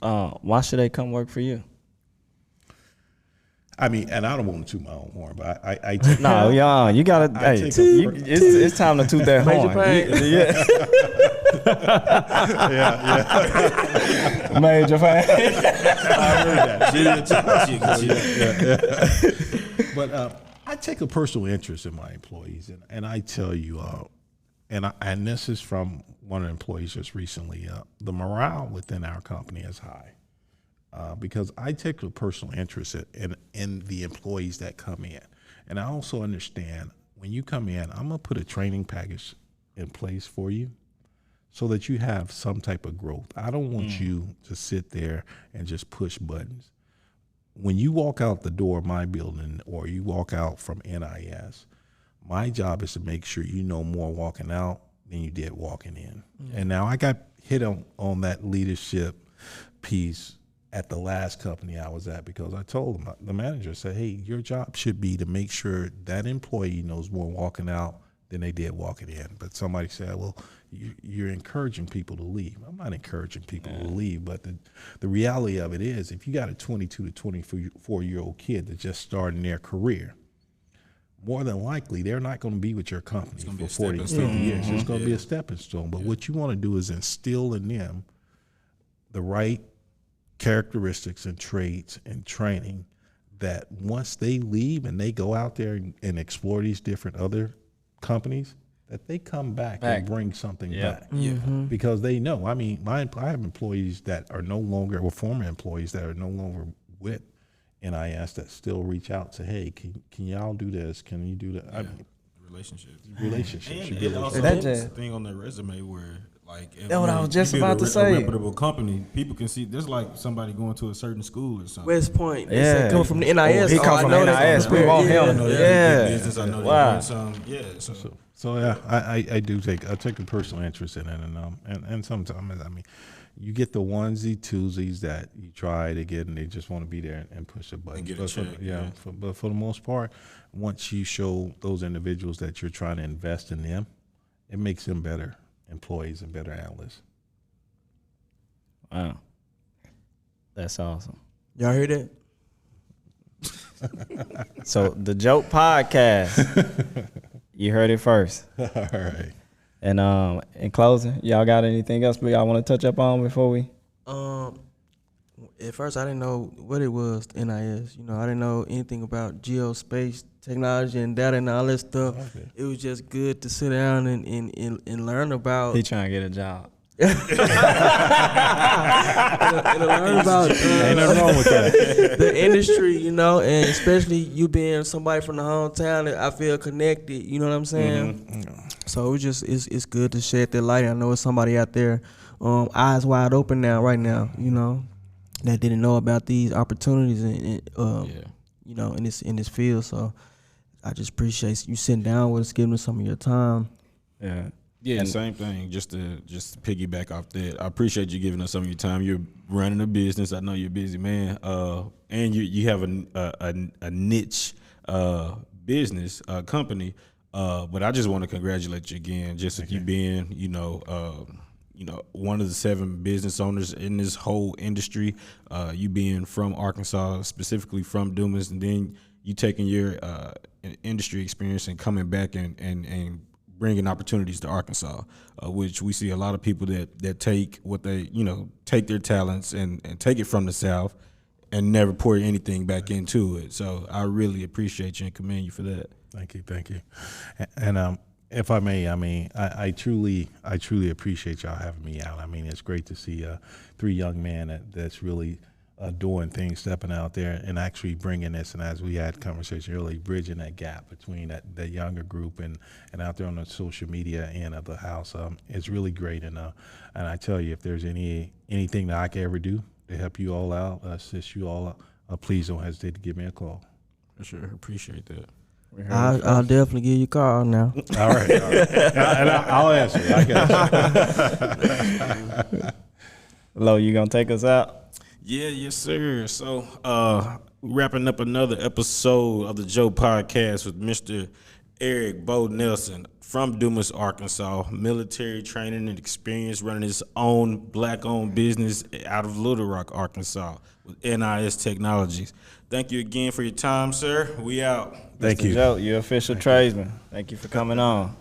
why should they come work for you? I mean, and I don't want to toot my own horn, but I no, you gotta. It's time to toot that horn. Major pain. But I take a personal interest in my employees, and I tell you, and this is from one of the employees just recently, the morale within our company is high. Because I take a personal interest in the employees that come in. And I also understand when you come in, I'm going to put a training package in place for you so that you have some type of growth. I don't want you to sit there and just push buttons. When you walk out the door of my building or you walk out from NIS, my job is to make sure you know more walking out than you did walking in. And now I got hit on that leadership piece at the last company I was at because I told them, the manager said, hey, your job should be to make sure that employee knows more walking out than they did walking in. But somebody said, well, you're encouraging people to leave. I'm not encouraging people to leave, but the reality of it is if you got a 22 to 24-year-old kid that's just starting their career, more than likely they're not going to be with your company for 40, 50 years. It's going to be a stepping stone. But what you want to do is instill in them the right characteristics and traits and training that once they leave and they go out there and explore these different other companies, that they come back and bring something back. Because they know. I mean, I have employees that are no longer, or former employees that are no longer with NIS that still reach out to, hey, can y'all do this? Can you do that? I mean, relationships. And it also puts a thing on their resume where, like, if that's what I was just about to say. A reputable company, people can see. There's like somebody going to a certain school or something. West Point. They said coming from the NIS. He come from the NIS. We want him. I know they're doing some. I take a personal interest in it, and sometimes I mean, you get the onesie twosies that you try to get, and they just want to be there and push a button. But for the most part, once you show those individuals that you're trying to invest in them, it makes them better employees and better analysts. Wow, that's awesome. Y'all hear that? So the JOAT podcast, you heard it first. All right. And in closing, y'all got anything else y'all want to touch up on before we? At first, I didn't know what it was, NIS. I didn't know anything about geospace technology and data and all that stuff. Okay. It was just good to sit down and learn about. He trying to get a job. and learn about ain't nothing wrong with that. The industry, and especially you being somebody from the hometown that I feel connected. You know what I'm saying? Mm-hmm. So it's good to shed that light. I know it's somebody out there, eyes wide open right now. That didn't know about these opportunities and in this field. So I just appreciate you sitting down with us, giving us some of your time. Yeah. Yeah, and same thing. Just to piggyback off that, I appreciate you giving us some of your time. You're running a business. I know you're a busy man, and you have a niche business company. But I just want to congratulate you again, just you being one of the 7 business owners in this whole industry. You being from Arkansas, specifically from Dumas, and then you taking your industry experience and coming back and bringing opportunities to Arkansas, which we see a lot of people that take what they, take their talents and take it from the South and never pour anything back into it. So I really appreciate you and commend you for that. Thank you. And if I may, I truly appreciate y'all having me out. It's great to see 3 young men that's really doing things, stepping out there and actually bringing this, and as we had conversation earlier, bridging that gap between that younger group and out there on the social media end of the house. It's really great, and I tell you, if there's anything that I can ever do to help you all out, assist you all out, please don't hesitate to give me a call. For sure, appreciate that. I'll definitely give you a call now. All right. And I'll answer. I got you. Lo, you gonna take us out? Yeah, yes, sir. So, wrapping up another episode of the Joe Podcast with Mr. Eric Bo Nelson from Dumas, Arkansas, military training and experience, running his own black-owned business out of Little Rock, Arkansas, with NIS Technologies. Thank you again for your time, sir. We out. Thank Mr. you. Joe, you're official tradesman. Thank you for coming on.